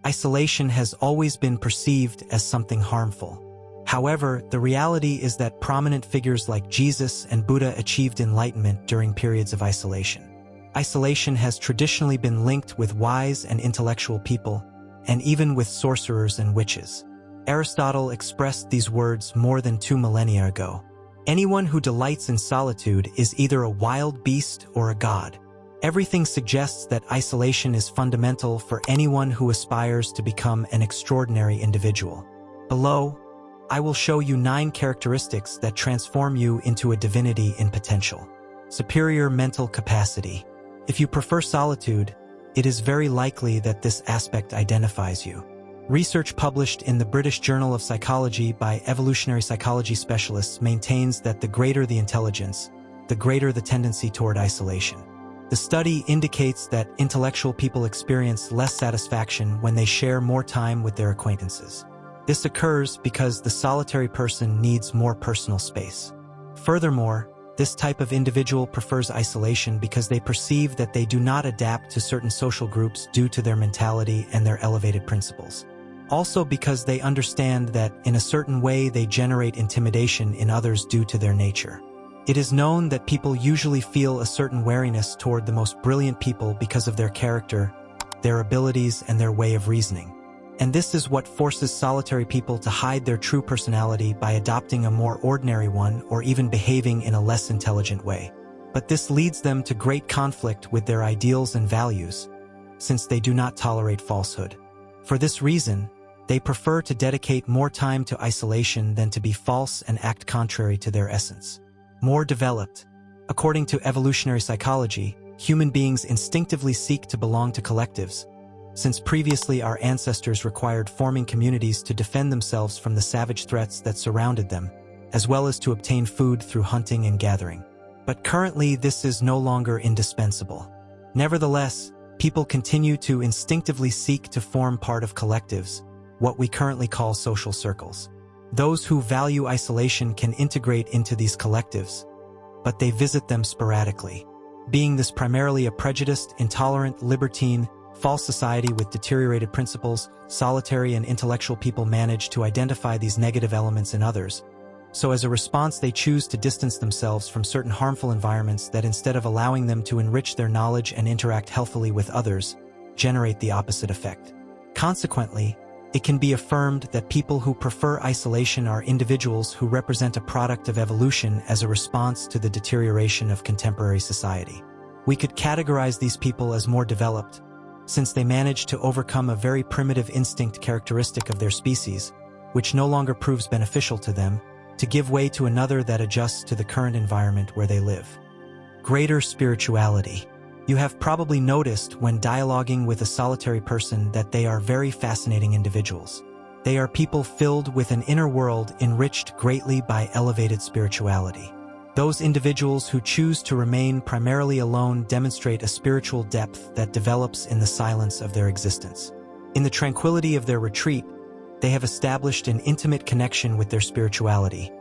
Isolation has always been perceived as something harmful. However, the reality is that prominent figures like Jesus and Buddha achieved enlightenment during periods of isolation. Isolation has traditionally been linked with wise and intellectual people, and even with sorcerers and witches. Aristotle expressed these words more than 2 millennia ago. Anyone who delights in solitude is either a wild beast or a god. Everything suggests that isolation is fundamental for anyone who aspires to become an extraordinary individual. Below, I will show you 9 characteristics that transform you into a divinity in potential. Superior mental capacity. If you prefer solitude, it is very likely that this aspect identifies you. Research published in the British Journal of Psychology by evolutionary psychology specialists maintains that the greater the intelligence, the greater the tendency toward isolation. The study indicates that intellectual people experience less satisfaction when they share more time with their acquaintances. This occurs because the solitary person needs more personal space. Furthermore, this type of individual prefers isolation because they perceive that they do not adapt to certain social groups due to their mentality and their elevated principles. Also because they understand that, in a certain way, they generate intimidation in others due to their nature. It is known that people usually feel a certain wariness toward the most brilliant people because of their character, their abilities, and their way of reasoning. And this is what forces solitary people to hide their true personality by adopting a more ordinary one or even behaving in a less intelligent way. But this leads them to great conflict with their ideals and values, since they do not tolerate falsehood. For this reason, they prefer to dedicate more time to isolation than to be false and act contrary to their essence. More developed. According to evolutionary psychology, human beings instinctively seek to belong to collectives, since previously our ancestors required forming communities to defend themselves from the savage threats that surrounded them, as well as to obtain food through hunting and gathering. But currently, this is no longer indispensable. Nevertheless, people continue to instinctively seek to form part of collectives, what we currently call social circles. Those who value isolation can integrate into these collectives, but they visit them sporadically. Being this primarily a prejudiced, intolerant, libertine, false society with deteriorated principles, solitary and intellectual people manage to identify these negative elements in others. So as a response, they choose to distance themselves from certain harmful environments that, instead of allowing them to enrich their knowledge and interact healthily with others, generate the opposite effect. Consequently, it can be affirmed that people who prefer isolation are individuals who represent a product of evolution as a response to the deterioration of contemporary society. We could categorize these people as more developed, since they manage to overcome a very primitive instinct characteristic of their species, which no longer proves beneficial to them, to give way to another that adjusts to the current environment where they live. Greater spirituality. You have probably noticed when dialoguing with a solitary person that they are very fascinating individuals. They are people filled with an inner world enriched greatly by elevated spirituality. Those individuals who choose to remain primarily alone demonstrate a spiritual depth that develops in the silence of their existence. In the tranquility of their retreat, they have established an intimate connection with their spirituality,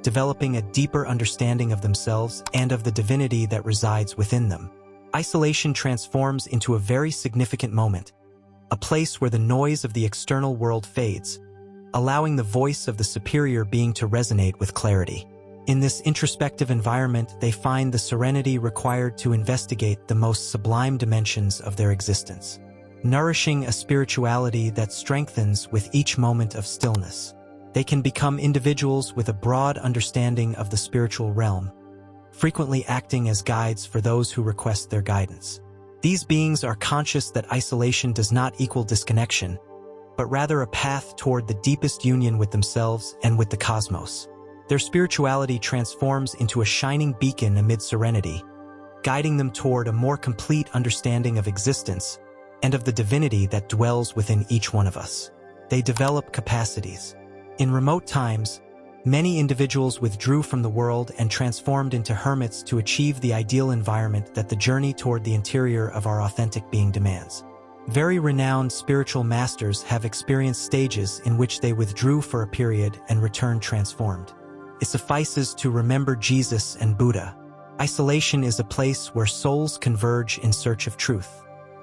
developing a deeper understanding of themselves and of the divinity that resides within them. Isolation transforms into a very significant moment, a place where the noise of the external world fades, allowing the voice of the superior being to resonate with clarity. In this introspective environment, they find the serenity required to investigate the most sublime dimensions of their existence, nourishing a spirituality that strengthens with each moment of stillness. They can become individuals with a broad understanding of the spiritual realm, frequently acting as guides for those who request their guidance. These beings are conscious that isolation does not equal disconnection, but rather a path toward the deepest union with themselves and with the cosmos. Their spirituality transforms into a shining beacon amid serenity, guiding them toward a more complete understanding of existence and of the divinity that dwells within each one of us. They develop capacities. In remote times, many individuals withdrew from the world and transformed into hermits to achieve the ideal environment that the journey toward the interior of our authentic being demands. Very renowned spiritual masters have experienced stages in which they withdrew for a period and returned transformed. It suffices to remember Jesus and Buddha. Isolation is a place where souls converge in search of truth.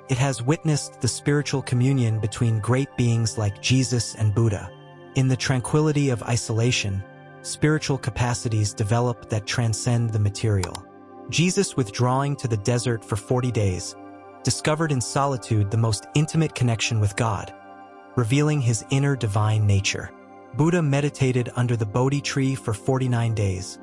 It has witnessed the spiritual communion between great beings like Jesus and Buddha. In the tranquility of isolation, spiritual capacities develop that transcend the material. Jesus, withdrawing to the desert for 40 days, discovered in solitude the most intimate connection with God, revealing his inner divine nature. Buddha meditated under the Bodhi tree for 49 days,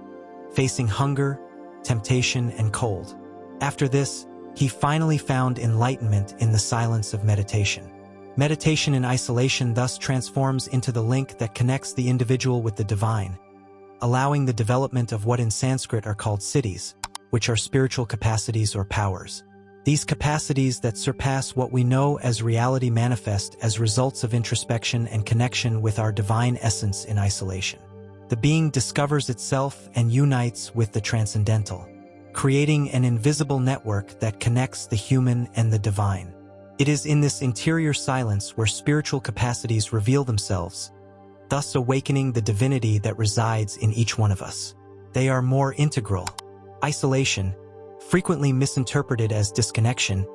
facing hunger, temptation, and cold. After this, he finally found enlightenment in the silence of meditation. Meditation in isolation thus transforms into the link that connects the individual with the divine, allowing the development of what in Sanskrit are called siddhis, which are spiritual capacities or powers. These capacities that surpass what we know as reality manifest as results of introspection and connection with our divine essence in isolation. The being discovers itself and unites with the transcendental, creating an invisible network that connects the human and the divine. It is in this interior silence where spiritual capacities reveal themselves, thus awakening the divinity that resides in each one of us. They are more integral. Isolation, frequently misinterpreted as disconnection,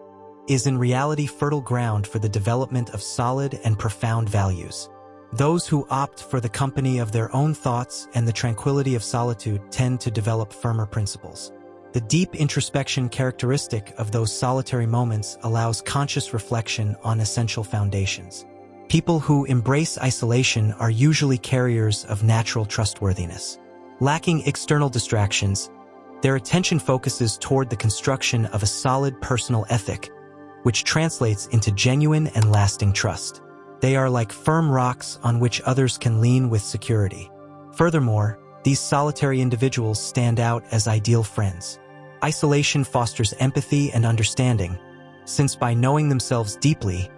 is in reality fertile ground for the development of solid and profound values. Those who opt for the company of their own thoughts and the tranquility of solitude tend to develop firmer principles. The deep introspection characteristic of those solitary moments allows conscious reflection on essential foundations. People who embrace isolation are usually carriers of natural trustworthiness. Lacking external distractions, their attention focuses toward the construction of a solid personal ethic, which translates into genuine and lasting trust. They are like firm rocks on which others can lean with security. Furthermore, these solitary individuals stand out as ideal friends. Isolation fosters empathy and understanding, since by knowing themselves deeply,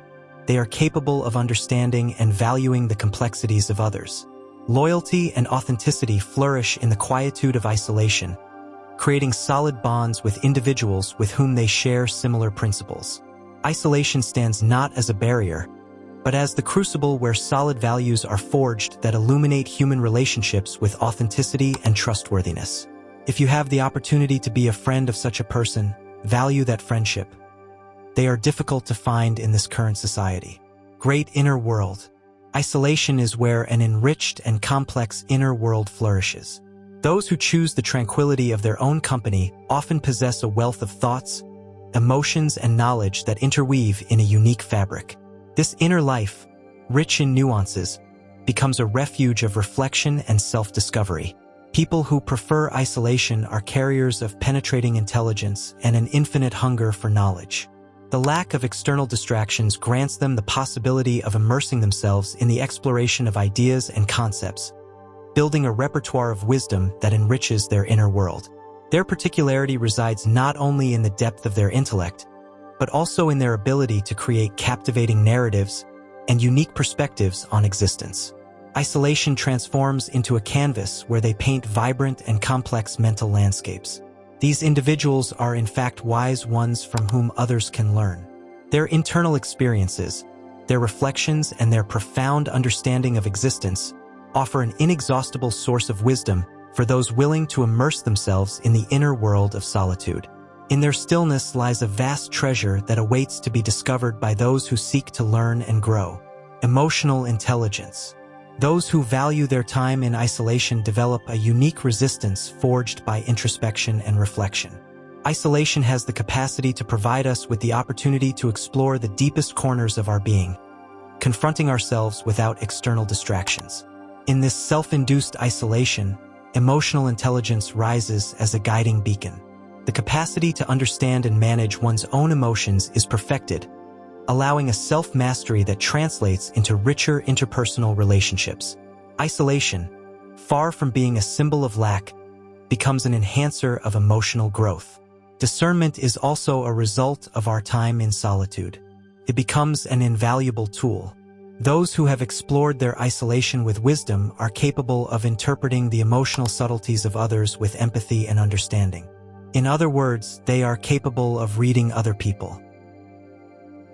they are capable of understanding and valuing the complexities of others. Loyalty and authenticity flourish in the quietude of isolation, creating solid bonds with individuals with whom they share similar principles. Isolation stands not as a barrier, but as the crucible where solid values are forged that illuminate human relationships with authenticity and trustworthiness. If you have the opportunity to be a friend of such a person, value that friendship. They are difficult to find in this current society. Great inner world. Isolation is where an enriched and complex inner world flourishes. Those who choose the tranquility of their own company often possess a wealth of thoughts, emotions, and knowledge that interweave in a unique fabric. This inner life, rich in nuances, becomes a refuge of reflection and self-discovery. People who prefer isolation are carriers of penetrating intelligence and an infinite hunger for knowledge. The lack of external distractions grants them the possibility of immersing themselves in the exploration of ideas and concepts, building a repertoire of wisdom that enriches their inner world. Their particularity resides not only in the depth of their intellect, but also in their ability to create captivating narratives and unique perspectives on existence. Isolation transforms into a canvas where they paint vibrant and complex mental landscapes. These individuals are in fact wise ones from whom others can learn. Their internal experiences, their reflections, and their profound understanding of existence offer an inexhaustible source of wisdom for those willing to immerse themselves in the inner world of solitude. In their stillness lies a vast treasure that awaits to be discovered by those who seek to learn and grow. Emotional intelligence. Those who value their time in isolation develop a unique resistance forged by introspection and reflection. Isolation has the capacity to provide us with the opportunity to explore the deepest corners of our being, confronting ourselves without external distractions. In this self-induced isolation, emotional intelligence rises as a guiding beacon. The capacity to understand and manage one's own emotions is perfected, allowing a self-mastery that translates into richer interpersonal relationships. Isolation, far from being a symbol of lack, becomes an enhancer of emotional growth. Discernment is also a result of our time in solitude. It becomes an invaluable tool. Those who have explored their isolation with wisdom are capable of interpreting the emotional subtleties of others with empathy and understanding. In other words, they are capable of reading other people.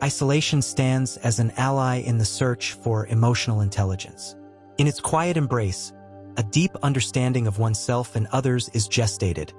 Isolation stands as an ally in the search for emotional intelligence. In its quiet embrace, a deep understanding of oneself and others is gestated,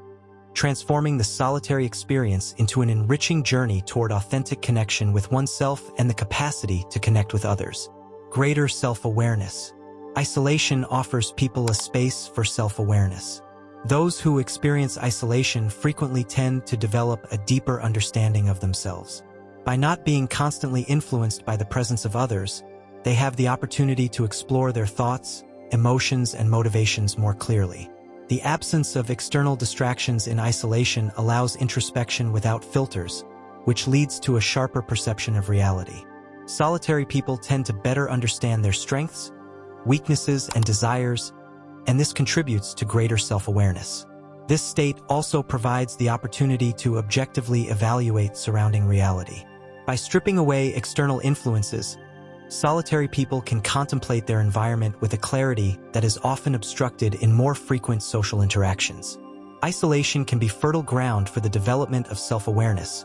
transforming the solitary experience into an enriching journey toward authentic connection with oneself and the capacity to connect with others. Greater self-awareness. Isolation offers people a space for self-awareness. Those who experience isolation frequently tend to develop a deeper understanding of themselves. By not being constantly influenced by the presence of others, they have the opportunity to explore their thoughts, emotions, and motivations more clearly. The absence of external distractions in isolation allows introspection without filters, which leads to a sharper perception of reality. Solitary people tend to better understand their strengths, weaknesses, and desires, and this contributes to greater self-awareness. This state also provides the opportunity to objectively evaluate surrounding reality. By stripping away external influences, solitary people can contemplate their environment with a clarity that is often obstructed in more frequent social interactions. Isolation can be fertile ground for the development of self-awareness,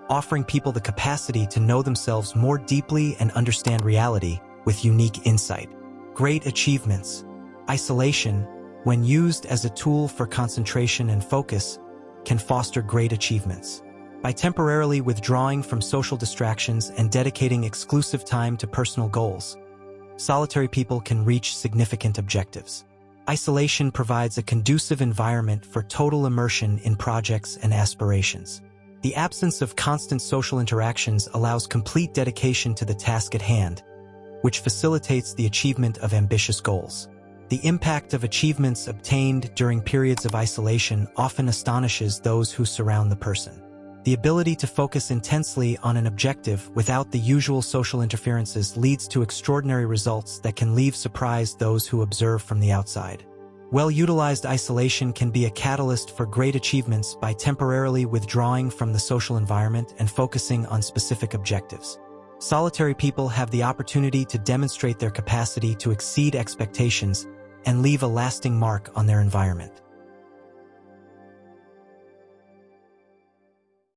offering people the capacity to know themselves more deeply and understand reality with unique insight. Great achievements. Isolation, when used as a tool for concentration and focus, can foster great achievements. By temporarily withdrawing from social distractions and dedicating exclusive time to personal goals, solitary people can reach significant objectives. Isolation provides a conducive environment for total immersion in projects and aspirations. The absence of constant social interactions allows complete dedication to the task at hand, which facilitates the achievement of ambitious goals. The impact of achievements obtained during periods of isolation often astonishes those who surround the person. The ability to focus intensely on an objective without the usual social interferences leads to extraordinary results that can leave surprised those who observe from the outside. Well-utilized isolation can be a catalyst for great achievements by temporarily withdrawing from the social environment and focusing on specific objectives. Solitary people have the opportunity to demonstrate their capacity to exceed expectations and leave a lasting mark on their environment.